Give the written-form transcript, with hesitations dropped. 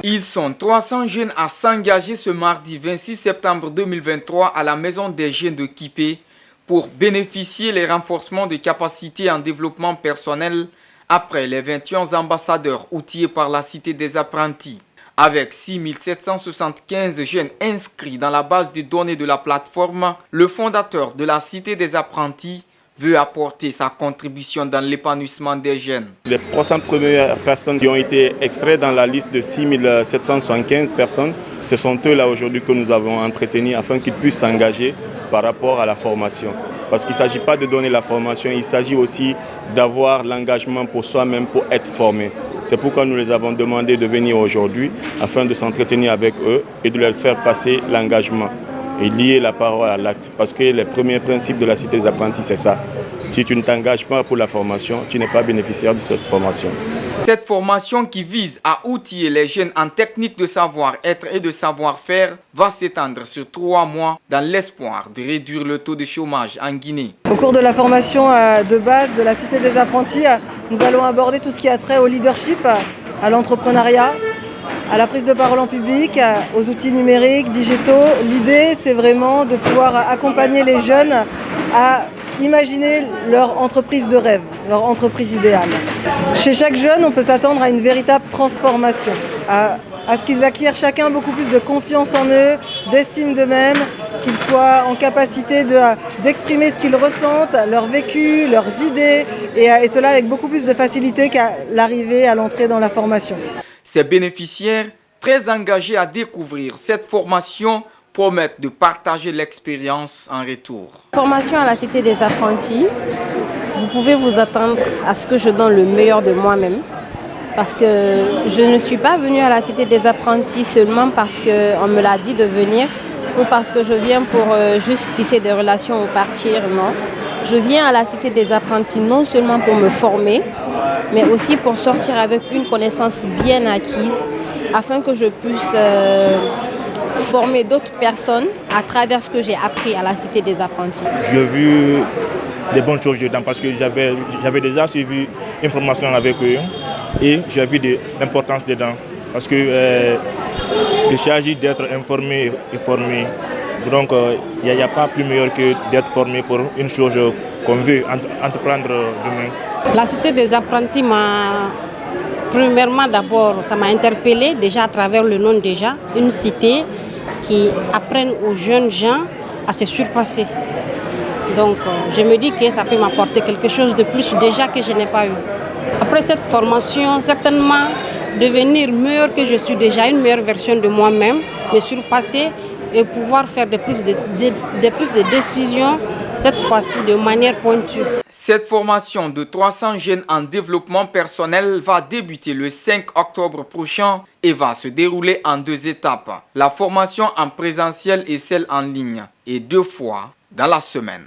Ils sont 300 jeunes à s'engager ce mardi 26 septembre 2023 à la Maison des Jeunes de Kipé pour bénéficier des renforcements de capacités en développement personnel après les 21 ambassadeurs outillés par la Cité des Apprentis. Avec 6 775 jeunes inscrits dans la base de données de la plateforme, le fondateur de la Cité des Apprentis veut apporter sa contribution dans l'épanouissement des jeunes. Les 300 premières personnes qui ont été extraites dans la liste de 6 775 personnes, ce sont eux là aujourd'hui que nous avons entretenus afin qu'ils puissent s'engager par rapport à la formation. Parce qu'il ne s'agit pas de donner la formation, il s'agit aussi d'avoir l'engagement pour soi-même pour être formé. C'est pourquoi nous les avons demandé de venir aujourd'hui afin de s'entretenir avec eux et de leur faire passer l'engagement et lier la parole à l'acte. Parce que les premiers principes de la Cité des Apprentis, c'est ça. Si tu ne t'engages pas pour la formation, tu n'es pas bénéficiaire de cette formation. Cette formation qui vise à outiller les jeunes en technique de savoir-être et de savoir-faire va s'étendre sur 3 mois dans l'espoir de réduire le taux de chômage en Guinée. Au cours de la formation de base de la Cité des Apprentis, nous allons aborder tout ce qui a trait au leadership, à l'entrepreneuriat, à la prise de parole en public, aux outils numériques, digitaux. L'idée, c'est vraiment de pouvoir accompagner les jeunes à imaginer leur entreprise de rêve, leur entreprise idéale. Chez chaque jeune, on peut s'attendre à une véritable transformation, à ce qu'ils acquièrent chacun beaucoup plus de confiance en eux, d'estime d'eux-mêmes, qu'ils soient en capacité d'exprimer ce qu'ils ressentent, leur vécu, leurs idées, et cela avec beaucoup plus de facilité qu'à l'arrivée, à l'entrée dans la formation. Ces bénéficiaires, très engagés à découvrir cette formation, promettent de partager l'expérience en retour. Formation à la Cité des Apprentis, vous pouvez vous attendre à ce que je donne le meilleur de moi-même. Parce que je ne suis pas venue à la Cité des Apprentis seulement parce qu'on me l'a dit de venir ou parce que je viens pour juste tisser des relations ou partir, non. Je viens à la Cité des Apprentis non seulement pour me former, mais aussi pour sortir avec une connaissance bien acquise afin que je puisse former d'autres personnes à travers ce que j'ai appris à la Cité des Apprentis. J'ai vu des bonnes choses dedans parce que j'avais déjà suivi une formation avec eux et j'ai vu de l'importance dedans parce que il s'agit d'être informé et formé. Donc il n'y a pas plus meilleur que d'être formé pour une chose qu'on veut entreprendre demain. La Cité des Apprentis premièrement d'abord, ça m'a interpellée déjà à travers le nom déjà, une cité qui apprenne aux jeunes gens à se surpasser. Donc je me dis que ça peut m'apporter quelque chose de plus déjà que je n'ai pas eu. Après cette formation, certainement devenir meilleur que je suis déjà, une meilleure version de moi-même, me surpasser et pouvoir faire des prises de décisions, cette fois-ci de manière pointue. Cette formation de 300 jeunes en développement personnel va débuter le 5 octobre prochain et va se dérouler en 2 étapes. La formation en présentiel et celle en ligne, et 2 fois dans la semaine.